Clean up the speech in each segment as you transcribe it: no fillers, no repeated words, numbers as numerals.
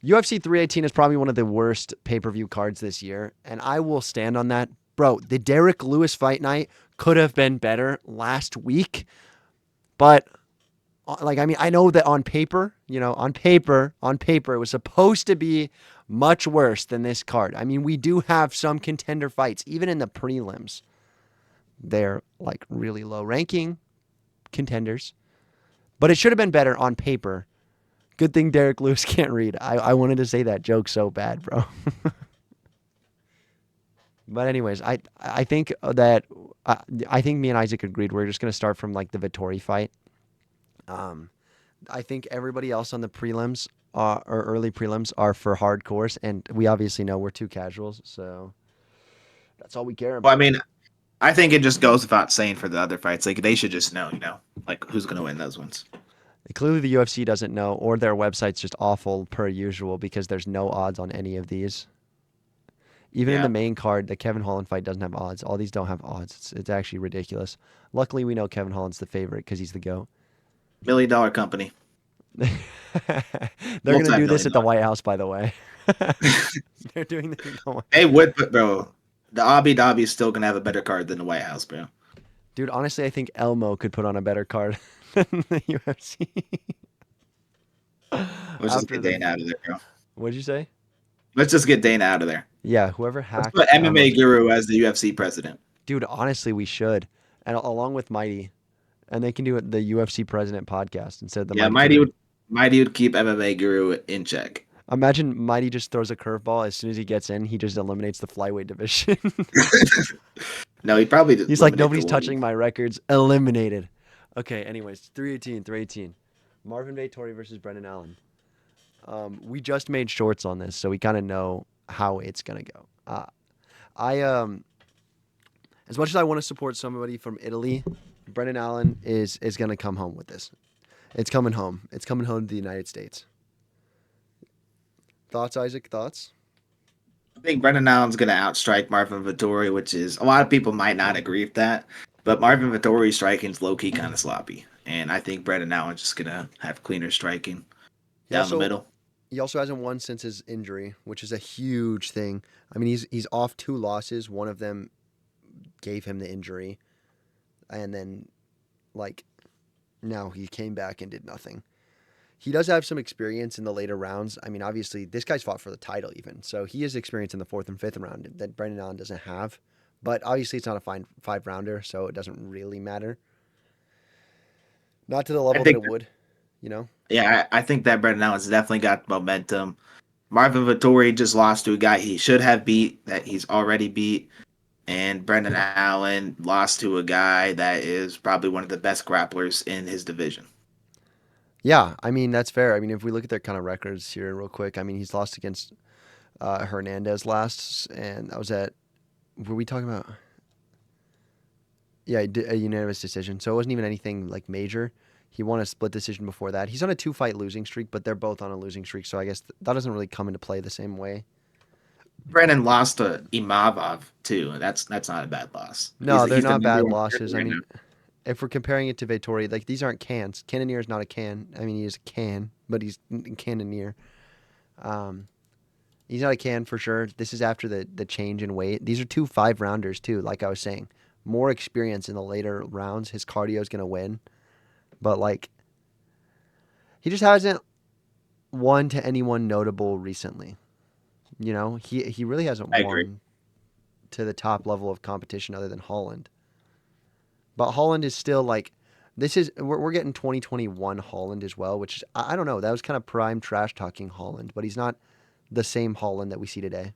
UFC 318 is probably one of the worst pay-per-view cards this year, and I will stand on that. Bro, the Derek Lewis fight night could have been better last week, but like, I mean, I know that on paper, it was supposed to be much worse than this card. I mean, we do have some contender fights, even in the prelims. They're like really low ranking contenders, but it should have been better on paper. Good thing Derek Lewis can't read. I wanted to say that joke so bad, bro. But anyways, I think that I think me and Isaac agreed we're just gonna start from like the Vittori fight. Um, I think everybody else on the prelims or early prelims are for hardcores, and we obviously know we're two casuals, so that's all we care Well, I about. mean, I think it just goes without saying for the other fights. Like they should just know, like who's gonna win those ones. Clearly, the UFC doesn't know, or their website's just awful per usual because there's no odds on any of these. Even in the Yeah, main card, the Kevin Holland fight doesn't have odds. All these don't have odds. It's actually ridiculous. Luckily, we know Kevin Holland's the favorite because he's the GOAT. $1 million company, They're going to do this multi-million at the dollar. White House, by the way. They're doing this at the White Hey, House. would but bro, the Abu Dhabi is still gonna have a better card than the White House, bro. Dude, honestly, I think Elmo could put on a better card than the UFC. Let's just After get the. Dana out of there, bro. What'd you say? Let's just get Dana out of there. Yeah, whoever Let's hacked put MMA Elmo's. Guru as the UFC president. Dude, honestly, we should. And along with Mighty. And they can do it the UFC President podcast instead of the Yeah, Mighty Guru. Mighty would keep MMA Guru in check. Imagine Mighty just throws a curveball. As soon as he gets in, he just eliminates the flyweight division. No, he probably did He's like, eliminate the nobody's one. touching my records. Eliminated. Okay, anyways, 318, 318. Marvin Vettori versus Brendan Allen. We just made shorts on this, so we kind of know how it's gonna go. I as much as I want to support somebody from Italy, Brendan Allen is gonna come home with this. It's coming home. It's coming home to the United States. Thoughts, Isaac? Thoughts? I think Brendan Allen's going to outstrike Marvin Vittori, which is a lot of people might not agree with that, but Marvin Vittori's striking is low key kind of sloppy, and I think Brendan Allen's just going to have cleaner striking He down the also middle. he also hasn't won since his injury, which is a huge thing. I mean, he's off two losses. One of them gave him the injury, and then like now he came back and did nothing. He does have some experience in the later rounds. I mean, obviously, this guy's fought for the title even, so he has experience in the fourth and fifth round that Brendan Allen doesn't have. But obviously, it's not a fine five rounder, so it doesn't really matter. Not to the I level that think, it would, you know. yeah, I think that Brendan Allen's definitely got momentum. Marvin Vittori just lost to a guy he should have beat that he's already beat. And Brendan Allen lost to a guy that is probably one of the best grapplers in his division. Yeah, I mean that's fair. I mean, if we look at their kind of records here real quick, I mean he's lost against Hernandez last, and that was at. Were we talking about? Yeah, a unanimous decision. So it wasn't even anything like major. He won a split decision before that. He's on a two-fight losing streak, but they're both on a losing streak. So I guess that doesn't really come into play the same way. Brendan lost to Imavov too. That's not a bad loss. No, they're He's the not number bad one losses. I right mean, now. if we're comparing it to Vittori, like these aren't cans. Cannonier is not a can. I mean, he is a can, but he's Cannonier. Um, he's not a can for sure. This is after the change in weight. These are two five rounders too. Like I was saying, more experience in the later rounds. His cardio is gonna win, but like he just hasn't won to anyone notable recently. You know, he really hasn't I agree. won to the top level of competition other than Holland. But Holland is still like this is we're getting 2021 Holland as well, which I don't know. That was kind of prime trash talking Holland, but he's not the same Holland that we see today.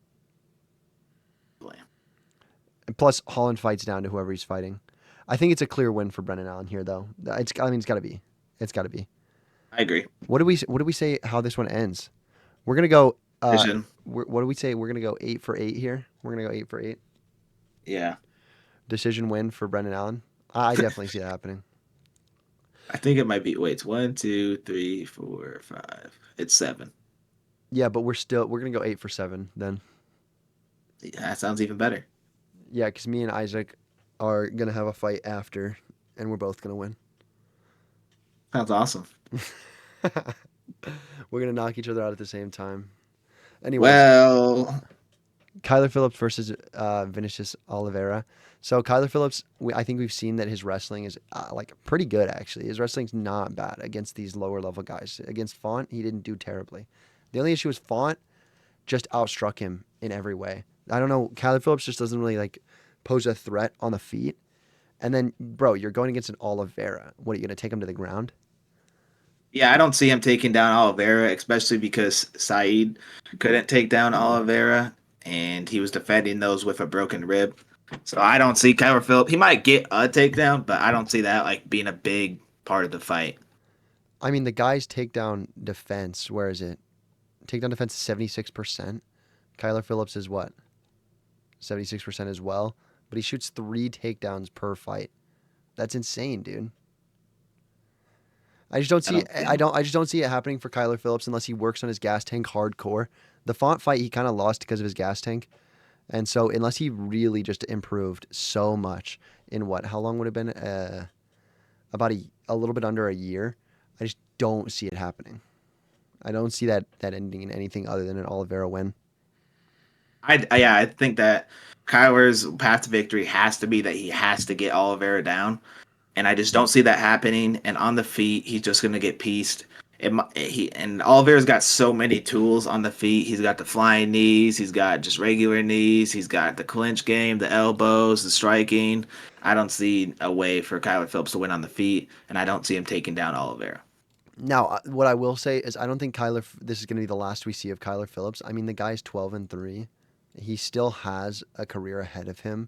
And plus, Holland fights down to whoever he's fighting. I think it's a clear win for Brendan Allen here, though. I mean, it's got to be. It's got to be. I agree. What do we say? How this one ends? We're gonna go. Vision. What do we say? We're gonna go 8 for 8 here. We're gonna go 8 for 8. Yeah. Decision win for Brendan Allen. I definitely see that happening. I think it might be wait, it's 1, 2, 3, 4, 5. It's 7. Yeah, but we're gonna go 8 for 7 then. Yeah, that sounds even better. Yeah, because me and Isaac are gonna have a fight after, and we're both gonna win. Sounds awesome. We're gonna knock each other out at the same time. Anyways, Well, Kyler Phillips versus Vinicius Oliveira. So Kyler Phillips, I think we've seen that his wrestling is like pretty good actually. His wrestling's not bad against these lower level guys. Against Font, he didn't do terribly. The only issue is Font just outstruck him in every way. I don't know. Kyler Phillips just doesn't really like pose a threat on the feet. And then, bro, you're going against an Oliveira. What are you gonna take him to the ground? yeah, I don't see him taking down Oliveira, especially because Saeed couldn't take down Oliveira, and he was defending those with a broken rib. So I don't see Kyler Phillips. He might get a takedown, but I don't see that like being a big part of the fight. I mean, the guy's takedown defense. Where is it? Takedown defense is 76%. Kyler Phillips is what? 76% as well. But he shoots 3 takedowns per fight. That's insane, dude. I just don't I see don't see him. I just don't see it happening for Kyler Phillips unless he works on his gas tank hardcore. The Font fight he kind of lost because of his gas tank. And so unless he really just improved so much in what? How long would it have been? About a little bit under a year. I just don't see it happening. I don't see that ending in anything other than an Oliveira win. Yeah, I think that Kyler's path to victory has to be that he has to get Oliveira down, and I just don't see that happening. And on the feet, he's just gonna get pieced. And Oliveira's got so many tools on the feet. He's got the flying knees. He's got just regular knees. He's got the clinch game, the elbows, the striking. I don't see a way for Kyler Phillips to win on the feet, and I don't see him taking down Oliveira. Now, what I will say is I don't think this is going to be the last we see of Kyler Phillips. I mean, the guy's 12-3. He still has a career ahead of him.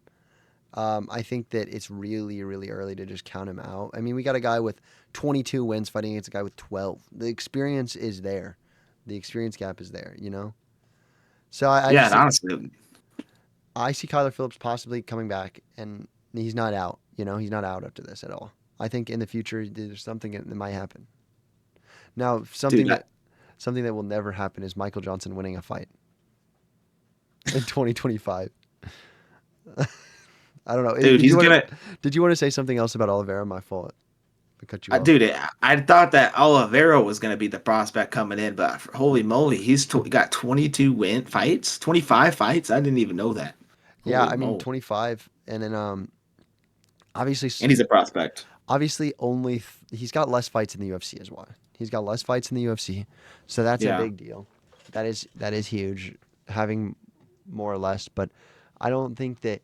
I think that it's really, really early to just count him out. I mean, we got a guy with 22 wins fighting against a guy with 12. The experience is there. The experience gap is there, you know? So I Yeah, just and think honestly, I see Kyler Phillips possibly coming back, and he's not out. He's not out after this at all. I think in the future there's something that might happen. Now, dude, something that will never happen is Michael Johnson winning a fight in 2025. I don't know. dude, he's gonna. Did you want to say something else about Oliveira? My fault. I cut you off. Dude, I thought that Oliveira was going to be the prospect coming in, but holy moly, got 22 fights, 25 fights. I didn't even know that. Yeah, Holy I mean moly. 25, and then obviously And he's a prospect. obviously he's got less fights in the UFC as well. He's got less fights in the UFC, so that's a Yeah. big deal. That is huge, having more or less. But I don't think that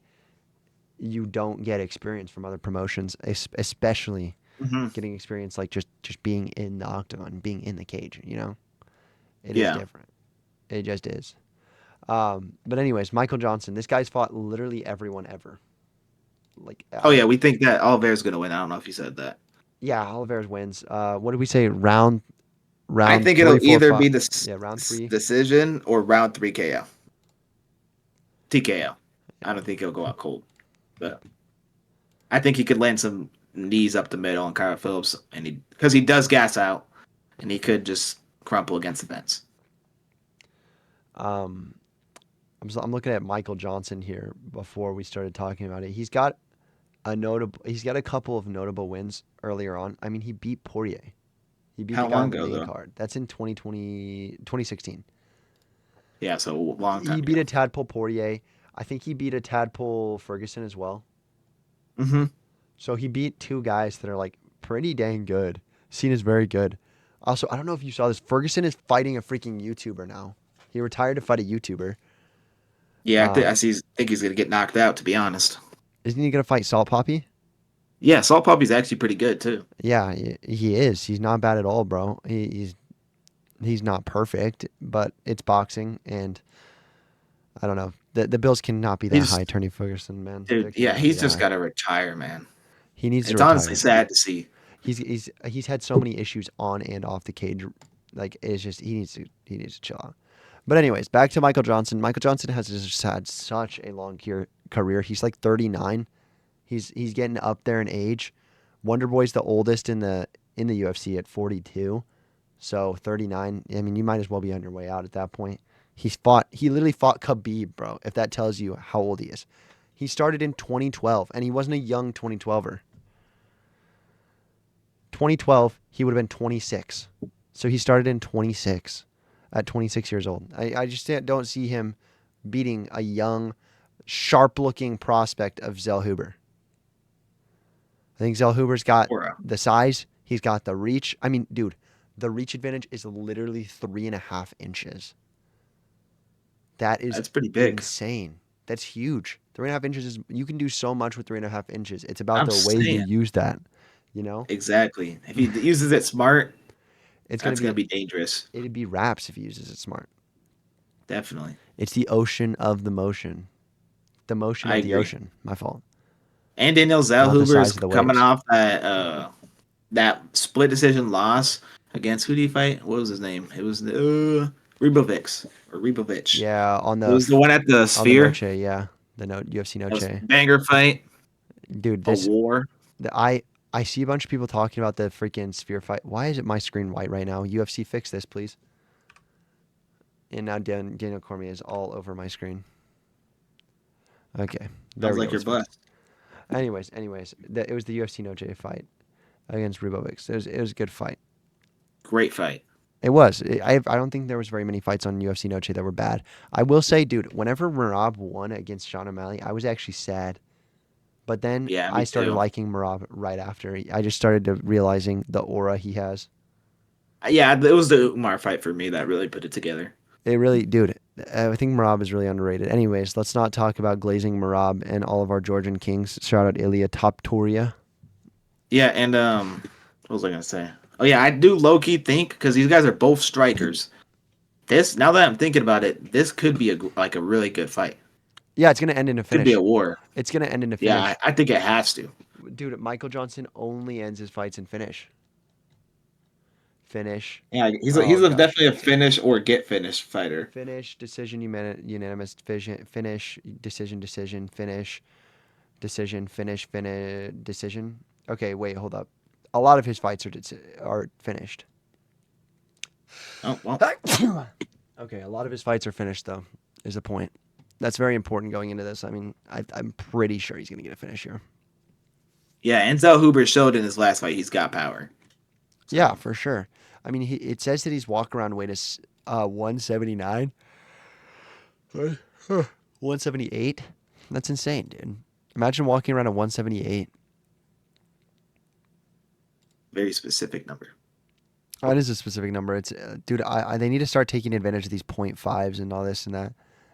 you don't get experience from other promotions, especially Hmm. getting experience like just being in the octagon, being in the cage. It is Yeah. different. It just is. But anyways, Michael Johnson. This guy's fought literally everyone ever. Like, Oh, yeah, we think that Oliveira's going to win. I don't know if you said that. yeah, Oliveira wins. What did we say? I Round think three, it'll four, either five. be the Yeah, round three. decision or round 3 KO. TKO. I Yeah. don't think he'll go out cold. But I think he could land some knees up the middle on Kyle Phillips, and because he does gas out, and he could just crumple against the fence. Um, I'm looking at Michael Johnson here before we started talking about it. He's got a couple of notable wins earlier on. I mean, he beat Poirier. He beat the How guy on long the ago main though? card. That's in 2016. Yeah, so a long He time beat ago. a Tadpole Poirier. I think he beat a Tadpole Ferguson as well. Hmm. So he beat 2 guys that are like pretty dang good. Seen as very good. Also, I don't know if you saw this. Ferguson is fighting a freaking YouTuber now. He retired to fight a YouTuber. Yeah, Um, think he's gonna get knocked out. To be honest. isn't he gonna fight Salt Poppy? Yeah, Salt Puppy's actually pretty good too. Yeah, he is. He's not bad at all, bro. He's not perfect, but it's boxing, and I don't know. The Bills cannot be that He's high, Tony Ferguson, man. They dude. Yeah, cannot be he's that just high. got to retire, man. He needs to It's honestly retire. sad to see. He's had so many issues on and off the cage. Like it's just he needs to chill out. But anyways, back to Michael Johnson. Michael Johnson has just had such a long career. He's like 39. He's getting up there in age. Wonder Boy's the oldest in the UFC at 42. So 39. I mean, you might as well be on your way out at that point. He literally fought Khabib, bro. If that tells you how old he is. He started in 2012 and he wasn't a young 2012er. 2012, he would have been 26. So he started in 26, at 26 years old. I just don't see him beating a young, sharp-looking prospect of Zellhuber. I think Zellhuber's got Aura. the size. He's got the reach. I mean, dude, the reach advantage is literally 3.5 inches. That is That's pretty big. insane. That's huge. 3.5 inches is you can do so much with 3.5 inches. It's about I'm the way you saying. use that. You know, Exactly. If he uses it smart, it's gonna that's going be to be dangerous. it'd be wraps if he uses it smart. Definitely. It's the ocean of the motion, the motion I of the agree. ocean. My fault. And Daniel Not the Zellhuber is size of the coming waves. off that split decision loss against who did he fight? What was his name? It was Ribovics or Ribovic. Yeah, It was the one at the on the Sphere. Noche. Yeah, the no UFC It was a Noche. banger fight, Dude, a this war. the, I see a bunch of people talking about the freaking Sphere fight. Why is it my screen white right now? UFC, fix this, please. And now Daniel Cormier is all over my screen. Okay, there Sounds we go. like your It's butt. fixed. Anyways, it was the UFC Noche fight against Rubovic. It was a good fight. Great fight. It was. I don't think there was very many fights on UFC Noche that were bad. I will say, dude, whenever Merab won against Sean O'Malley, I was actually sad. But then Yeah, I me started too. liking Merab right after. I just started to realizing the aura he has. Yeah, it was the Umar fight for me that really put it together. It really, dude. I think Merab is really underrated. Anyways, let's not talk about glazing Merab and all of our Georgian kings. Shout out Ilya Toptoria. Yeah, and what was I gonna say? Oh yeah, I do low key think because these guys are both strikers. This now that I'm thinking about it, this could be like a really good fight. Yeah, it's gonna end in a Could be a finish. war. It's gonna end in a Yeah, finish. I think it has to. Dude, Michael Johnson only ends his fights in finish. Finish. Yeah, Oh gosh. definitely a finish or get finished fighter. Finish, decision, unanimous, finish, decision, finish, decision, finish, decision. Okay, wait, hold up. A lot of his fights are finished. Oh well. Okay, a lot of his fights are finished, though, is the point. That's very important going into this. I mean, I'm pretty sure he's going to get a finish here. Yeah, Enzel Huber showed in his last fight he's got power. Yeah, So for sure. I mean, it says that he's walk around weight is 179. 178. That's insane, dude. Imagine walking around at 178. very specific number. That is a specific number. It's dude. They need to start taking advantage of these point fives and all this and that.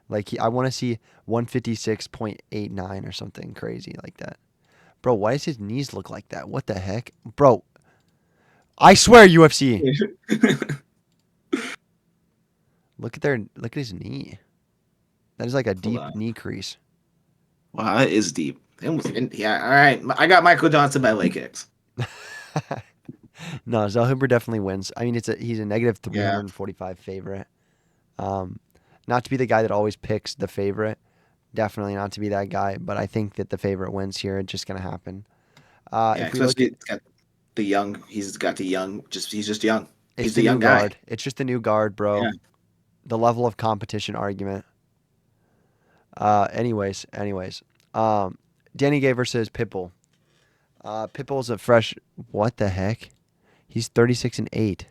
Like I want to see 156.89 or something crazy like that. Bro, why does his knees look like that? What the heck, bro? I swear, UFC. Look at his knee. That is like a Hold deep on. knee crease. Wow, that is deep. Yeah, all right. I got Michael Johnson by leg kicks. No, Zellhuber definitely wins. I mean, he's a negative Yeah, 345 favorite. Um, not to be the guy that always picks the favorite. Definitely not to be that guy, but I think that the favorite wins here. It's just gonna happen. yeah. If we look Especially at it's got the young. He's got the young. He's just young. it's He's the the new young guy. guard. It's just the new guard, bro. Yeah. The level of competition argument. Anyways. Danny Gay versus Pitbull. Pitbull's a fresh. What the heck? He's 36-8.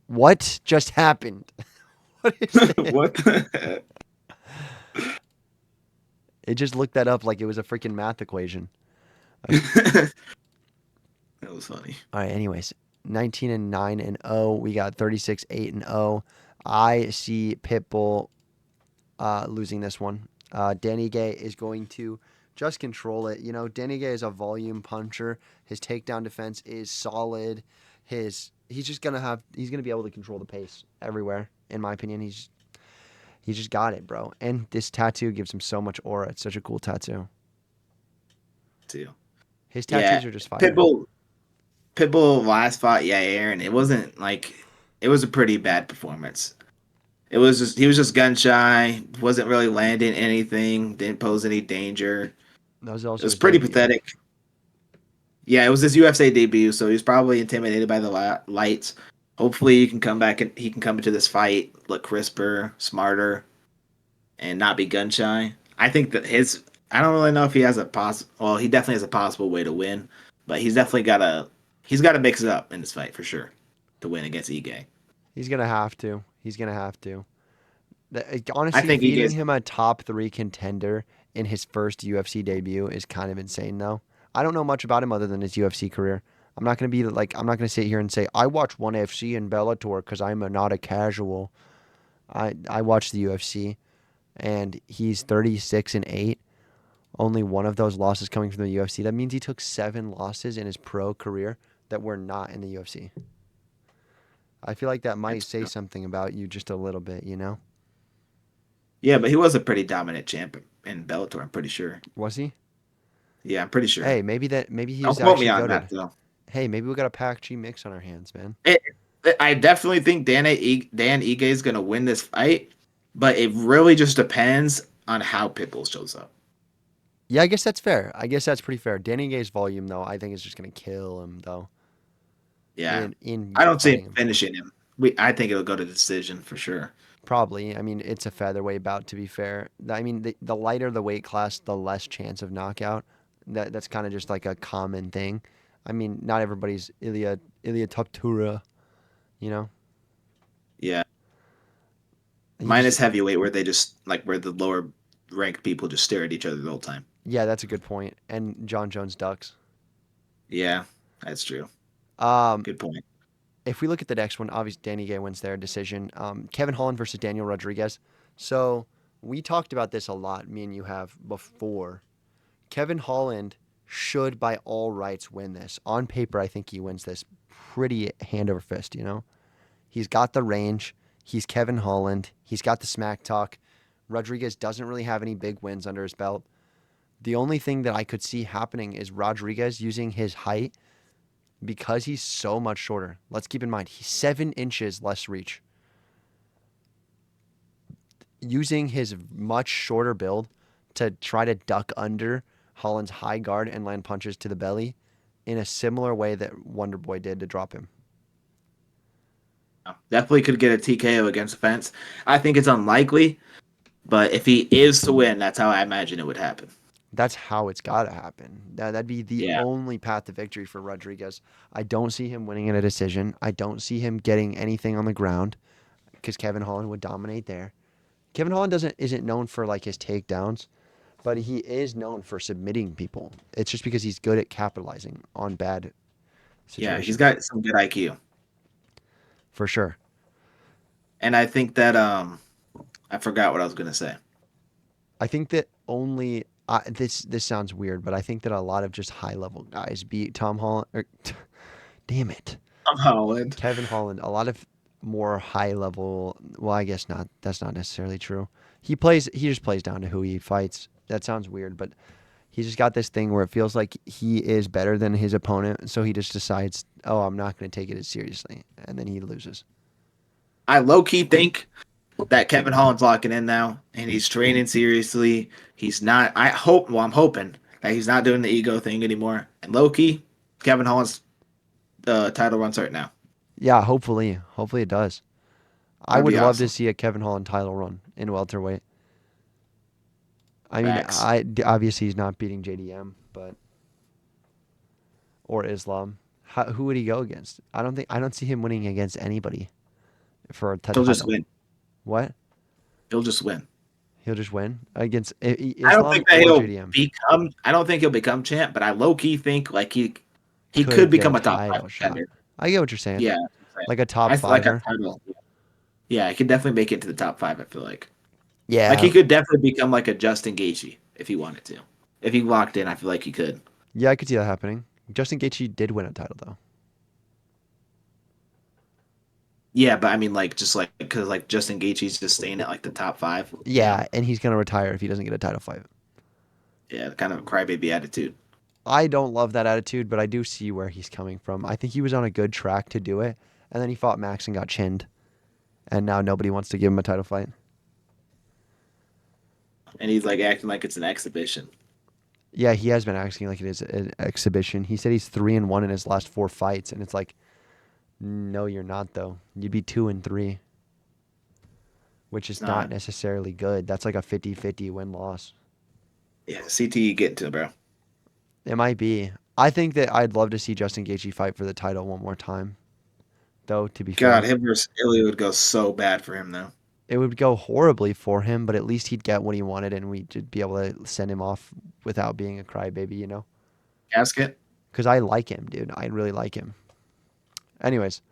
What just happened? What is this? What? The It just looked that up like it was a freaking math equation. heck? That was funny. All right. Anyways, 19-9-0. We got 36-8-0. I see Pitbull losing this one. Danny Gay is going to just control it. You know, Danny Gay is a volume puncher. His takedown defense is solid. He's gonna be able to control the pace everywhere. In my opinion, he's just got it, bro. And this tattoo gives him so much aura. It's such a cool tattoo. Too. His Yeah. tattoos are just fire. Pitbull. Pitbull last fought. Yeah, Aaron. It wasn't like. It was a pretty bad performance. It was just he was just gun shy. Wasn't really landing anything. Didn't pose any danger. That was It also was his pretty debut. pathetic. Yeah, it was his UFC debut, so he was probably intimidated by the lights. Hopefully, he can come back and he can come into this fight look crisper, smarter, and not be gun shy. I think that his. I don't really know if he has a Well, he definitely has a possible way to win, but he's got to mix it up in this fight for sure. to win against Ige. He's gonna have to. He's gonna have to. I Honestly, think feeding Ige's him a top three contender in his first UFC debut is kind of insane, though. I don't know much about him other than his UFC career. I'm not gonna be like I'm not gonna sit here and say I watch ONE FC and Bellator because not a casual. I watch the UFC, and he's 36-8. Only one of those losses coming from the UFC. That means he took 7 losses in his pro career that were not in the UFC. I feel like that might That's say true. something about you just a little bit, you know? Yeah, but he was a pretty dominant champ in Bellator. I'm pretty sure. Was he? Yeah, I'm pretty sure. Hey, maybe he Don't was quote me actually on that goaded. though. Hey, maybe we got a Pac G mix on our hands, man. It, I definitely think Dan Ige is gonna win this fight, but it really just depends on how Pitbull shows up. Yeah, I guess that's fair. I guess that's pretty fair. Danny Gay's volume, though, I think is just gonna kill him, though. Yeah, In I don't see him fighting him, finishing him. I think it'll go to decision for sure. probably. I mean, it's a featherweight bout, to be fair. I mean, the lighter the weight class, the less chance of knockout. That's kind of just like a common thing. I mean, not everybody's Ilya Toptura, you know. Yeah, He minus just heavyweight where they just like where the lower ranked people just stare at each other the whole time. Yeah, that's a good point. And John Jones ducks. Yeah, that's true. Um, Good point. if we look at the next one, obviously Danny Gay wins their decision. Kevin Holland versus Daniel Rodriguez. So we talked about this a lot, me and you have before. Kevin Holland should, by all rights, win this. On paper, I think he wins this pretty hand over fist, you know? He's got the range. He's Kevin Holland. He's got the smack talk. Rodriguez doesn't really have any big wins under his belt. The only thing that I could see happening is Rodriguez using his height because he's so much shorter. Let's keep in mind, he's 7 inches less reach. Using his much shorter build to try to duck under Holland's high guard and land punches to the belly in a similar way that Wonder Boy did to drop him. Definitely could get a TKO against the fence. I think it's unlikely, but if he is to win, that's how I imagine it would happen. That's how it's got to happen. That'd be the Yeah, only path to victory for Rodriguez. I don't see him winning in a decision. I don't see him getting anything on the ground because Kevin Holland would dominate there. Kevin Holland isn't known for like his takedowns, but he is known for submitting people. It's just because he's good at capitalizing on bad yeah, he's situations, got some good IQ, for sure. and I think that I forgot what I was gonna say. I think that only this sounds weird, but I think that a lot of just high level guys beat Tom Holland. Damn it, I'm Holland. Kevin Holland. A lot of more high level. Well, I guess not. That's not necessarily true. He plays. He just plays down to who he fights. That sounds weird, but he's just got this thing where it feels like he is better than his opponent, so he just decides, "Oh, I'm not going to take it as seriously," and then he loses. I low key think that Kevin Holland's locking in now, and he's training seriously. He's not. I hope. Well, I'm hoping that he's not doing the ego thing anymore. And low key, Kevin Holland's title run start now. Yeah, hopefully it does. I That'd would be love to awesome. see a Kevin Holland title run in welterweight. I mean, Facts. obviously he's not beating JDM, but or Islam. Who would he go against? I don't see him winning against anybody for a He'll just title. win. What? He'll just win. He'll just win against I don't Islam think that or he'll JDM. become. I don't think he'll become champ, but I low key think like he could Could get a become a top five title shot. contender. I get what you're saying. Yeah, Like a top I feel like a fiver. title. Yeah, he could definitely make it to the top five. I feel like he Yeah. could definitely become like a Justin Gaethje if he wanted to. If he locked in, I feel like he could. Yeah, I could see that happening. Justin Gaethje did win a title though. Yeah, but I mean, like, just like because like Justin Gaethje's just staying at like the top five. Yeah, and he's gonna retire if he doesn't get a title fight. Yeah, kind of a crybaby attitude. I don't love that attitude, but I do see where he's coming from. I think he was on a good track to do it, and then he fought Max and got chinned, and now nobody wants to give him a title fight. And he's like acting like it's an exhibition. Yeah, he has been acting like it is an exhibition. He said he's 3-1 in his last 4 fights, and it's like, no, you're not though. You'd be 2-3, which It's is not not. necessarily good. That's like a 50-50 win loss. Yeah, CT getting to it, bro. It might be. I think that I'd love to see Justin Gaethje fight for the title one more time. though, to be God, fair. him versus Ilya would go so bad for him though. It would go horribly for him, but at least he'd get what he wanted and we'd be able to send him off without being a crybaby, you know? Gasket. Because I like him, dude. I really like him. Anyways,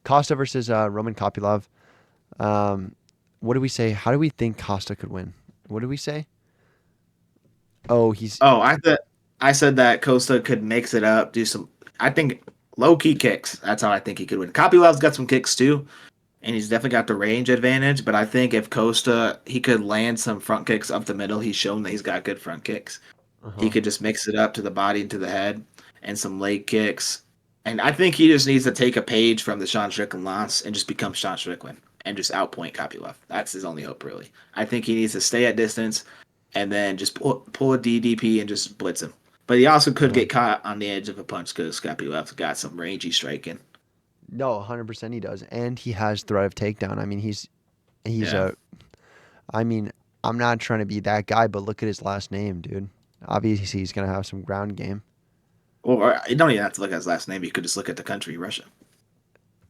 Costa versus Roman Kopylov. Um, what do we say? How do we think Costa could win? What do we say? Oh, he's Oh, I said that Costa could mix it up, do some. I think low key kicks. That's how I think he could win. Kopylov's got some kicks too, and he's definitely got the range advantage. But I think if Costa he could land some front kicks up the middle, he's shown that he's got good front kicks. He uh-huh. could just mix it up to the body and to the head, and some leg kicks. And I think he just needs to take a page from the Sean Strickland loss and just become Sean Strickland and just outpoint Kopylov. That's his only hope, really. I think he needs to stay at distance and then just pull a DDP and just blitz him. But he also could Yeah. get caught on the edge of a punch because Kopylov's got some rangy striking. No, 100% he does, and he has threat of takedown. I mean, he's Yeah. a. I mean, I'm not trying to be that guy, but look at his last name, dude. Obviously, he's gonna have some ground game. Or you don't even have to look at his last name. You could just look at the country, Russia.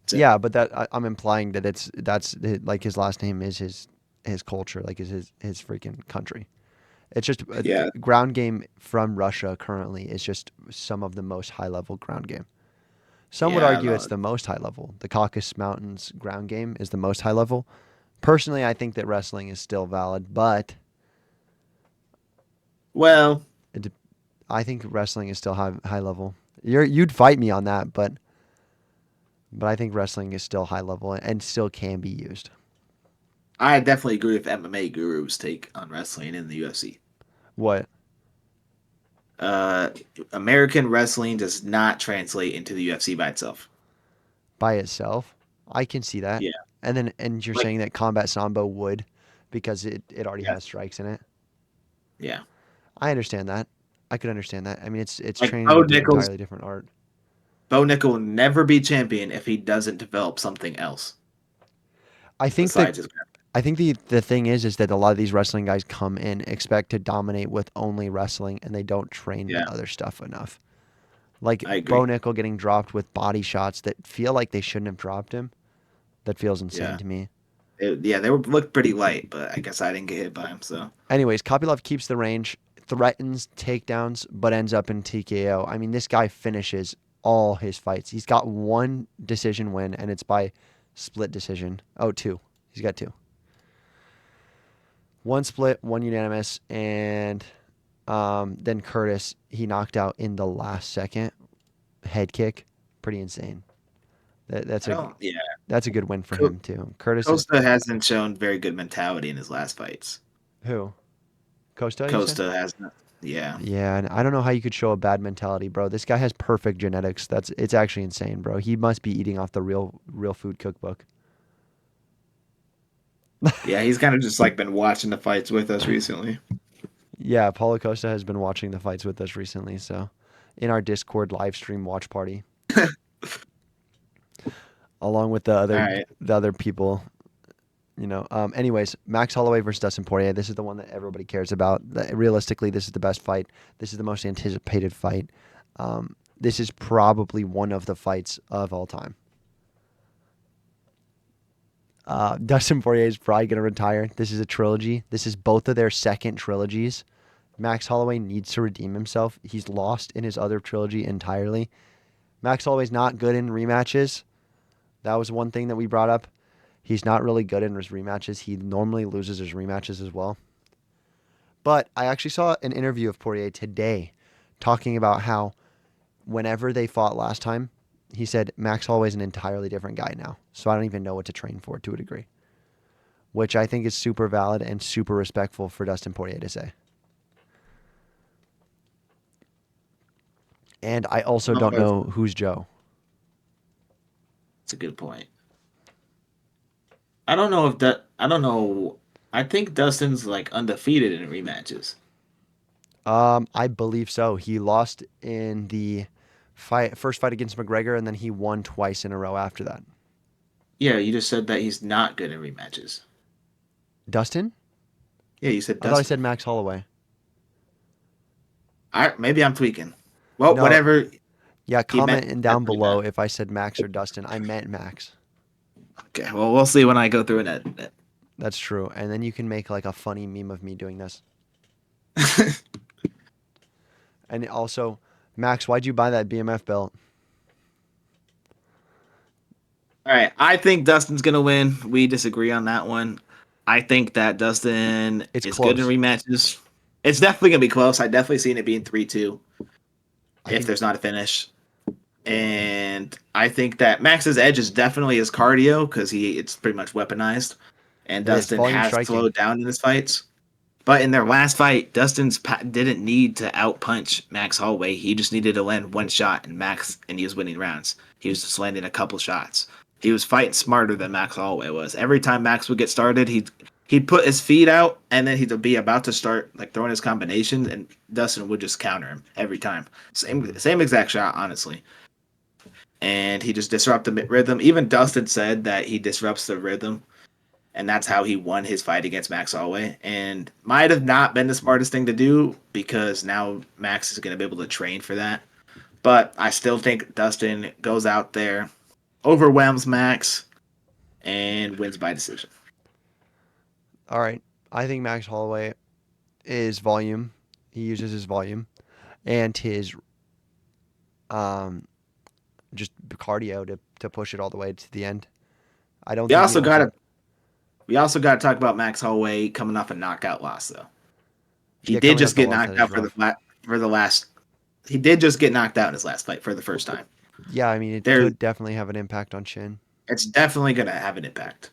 That's it. Yeah, but I'm implying that like his last name is his culture, like is his freaking country. It's just Yeah. ground game from Russia currently is just some of the most high level ground game. Some would Yeah. argue it's No. the most high level. The Caucasus Mountains ground game is the most high level. Personally, I think that wrestling is still valid, but Well, it, I think wrestling is still high level. You'd fight me on that, but I think wrestling is still high level and still can be used. I definitely agree with MMA Guru's take on wrestling in the UFC. What? Uh, American wrestling does not translate into the UFC by itself. By itself? I can see that. Yeah. And you're Like, saying that combat sambo would because it already has yes. strikes in it. Yeah. I understand that. I could understand that. I mean, it's Like training a entirely different art. Bo Nickel will never be champion if he doesn't develop something else I think that besides his. I think the thing is that a lot of these wrestling guys come in expect to dominate with only wrestling and they don't train the Yeah, other stuff enough. Like I Bo agree. Nickel getting dropped with body shots that feel like they shouldn't have dropped him. That feels insane Yeah, to me. they were looked pretty light, but I guess I didn't get hit by him. So Anyways, Kopylov keeps the range, threatens takedowns, but ends up in TKO. I mean, this guy finishes all his fights. He's got one decision win, and it's by split decision. Oh, two. He's got two. One split, one unanimous, and then Curtis, he knocked out in the last second. Head kick. Pretty insane. That, that's I a don't. Yeah, that's a good win for Co- him too. Curtis is Costa hasn't shown very good mentality in his last fights. who? Costa, you said? Costa hasn't. Yeah, Yeah, and I don't know how you could show a bad mentality, bro. This guy has perfect genetics. It's actually insane, bro. He must be eating off the real food cookbook. yeah, he's kind of just like been watching the fights with us recently. Yeah, Paulo Costa has been watching the fights with us recently, so in our Discord live stream watch party, along with All right. the other people, you know. Anyways, Max Holloway versus Dustin Poirier. This is the one that everybody cares about. Realistically, this is the best fight. This is the most anticipated fight. This is probably one of the fights of all time. Dustin Poirier is probably going to retire. This is a trilogy. This is both of their second trilogies. Max Holloway needs to redeem himself. He's lost in his other trilogy entirely. Max Holloway's not good in rematches. That was one thing that we brought up. He's not really good in his rematches. He normally loses his rematches as well. But I actually saw an interview of Poirier today talking about how whenever they fought last time, he said Max Holloway's an entirely different guy now. So I don't even know what to train for to a degree, which I think is super valid and super respectful for Dustin Poirier to say. And I also No, don't know who's Joe. that's a good point. I don't know if that. I don't know. I think Dustin's like undefeated in rematches. I believe so. He lost in the first fight against McGregor, and then he won twice in a row after that. Yeah, you just said that he's not good in rematches. Dustin? Yeah, you said I thought I Dustin. said Max Holloway. Maybe I'm tweaking. Well, No, whatever yeah, he comment meant. in That's down what he meant. below if I said Max or Dustin. I meant Max. Okay, well, we'll see when I go through and edit it. That's true. And then you can make like a funny meme of me doing this. And also, Max, why'd you buy that BMF belt? All right, I think Dustin's gonna win. We disagree on that one. I think that Dustin It's is good in close. rematches. It's definitely gonna be close. I definitely seen it being 3-2 I if think there's not a finish. And I think that Max's edge is definitely his cardio because it's pretty much weaponized, and it is Dustin volume has striking. slowed down in his fights. But in their last fight, didn't need to outpunch Max Holloway. He just needed to land one shot, and he was winning rounds. He was just landing a couple shots. He was fighting smarter than Max Holloway was. Every time Max would get started, he'd put his feet out, and then he'd be about to start like throwing his combinations, and Dustin would just counter him every time. Hmm. Same exact shot, honestly. And he just disrupted the rhythm. Even Dustin said that he disrupts the rhythm, and that's how he won his fight against Max Holloway. And might have not been the smartest thing to do because now Max is going to be able to train for that. But I still think Dustin goes out there, overwhelms Max, and wins by decision. All right. I think Max Holloway is volume. He uses his volume and his um just cardio to push it all the way to the end. I don't We think he also lets got up. to we also got to talk about Max Holloway coming off a knockout loss though. He Yeah, did coming just off the get loss, that knocked is out rough. for the last. He did just get knocked out in his last fight for the first time. Yeah, I mean, it There, could definitely have an impact on Chin. it's definitely going to have an impact.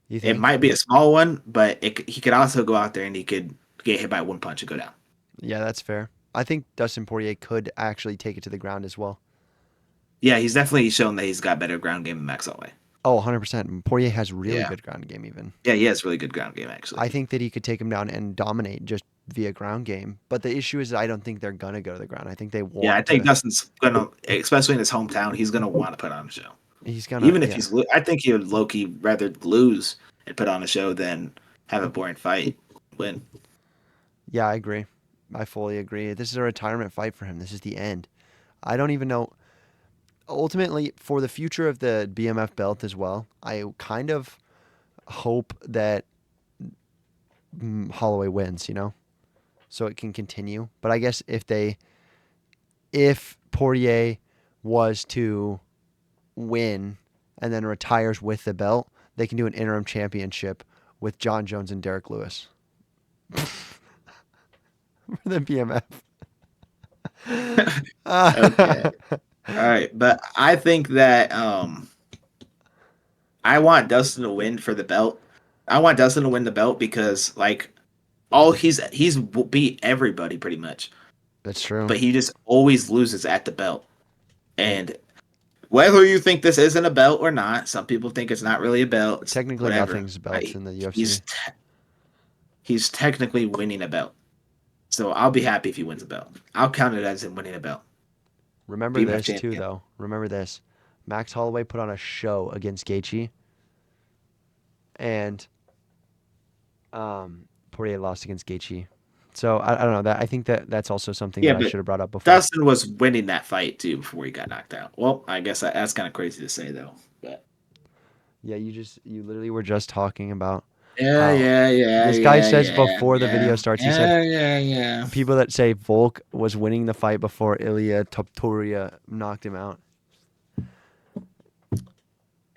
You It think? might be a small one, but he could also go out there and he could get hit by one punch and go down. Yeah, that's fair. I think Dustin Poirier could actually take it to the ground as well. Yeah, he's definitely shown that he's got better ground game than Max Holloway. Oh, 100%. Poirier has really Yeah, good ground game, even. yeah, he has really good ground game actually. I think that he could take him down and dominate just via ground game. But the issue is, I don't think they're going to go to the ground. I think they Yeah, I want think to. Dustin's gonna, especially in his hometown, he's gonna want to put on a show. He's going to, Even if yeah. I think he would low key rather lose and put on a show than have a boring fight win. Yeah, I agree. I fully agree. This is a retirement fight for him. This is the end. I don't even know. Ultimately, for the future of the BMF belt as well, I kind of hope that Holloway wins, so it can continue. But I guess if Poirier was to win and then retires with the belt, they can do an interim championship with John Jones and Derek Lewis for the BMF. Okay, all right, but I think that I want Dustin to win for the belt. I want Dustin to win the belt because like all he's beat everybody pretty much, That's true. but he just always loses at the belt. And whether you think this isn't a belt or not, some people think it's not really a belt. It's Technically, whatever. nothing's belts in the UFC. He's he's technically winning a belt. So I'll be happy if he wins a belt. I'll count it as him winning a belt. Remember BMF this too, champion. though. Remember this. Max Holloway put on a show against Gaethje, and Poirier lost against Gaethje. So I don't know that. I think that's also something Yeah, that I but should have brought up before. Dustin was winning that fight too before he got knocked out. Well, I guess that's kind of crazy to say though. But Yeah, you literally were just talking about yeah, how yeah, yeah, this guy yeah, says yeah, before the yeah, video starts. He said yeah, yeah, yeah. people that say Volk was winning the fight before Ilya Topuria knocked him out.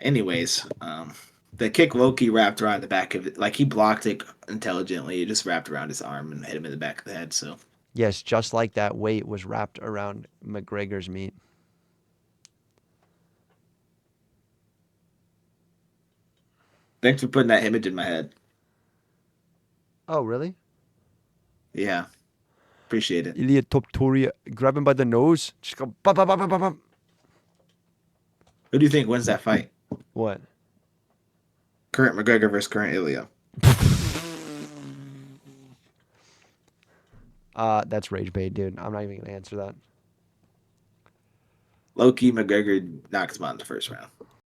Anyways, the kick Loki wrapped around the back of it, like he blocked it intelligently. It just wrapped around his arm and hit him in the back of the head. So Yes, just like that weight was wrapped around McGregor's meat. thanks for putting that image in my head. Oh, really? Yeah, appreciate it. Ilya Topuria, grab him by the nose. Just go. Bop, bop, bop, bop, bop, bop. Who do you think wins that fight? What? Current McGregor versus current Ilya. That's rage bait, dude. I'm not even gonna answer that. Loki McGregor knocks him out in the first round.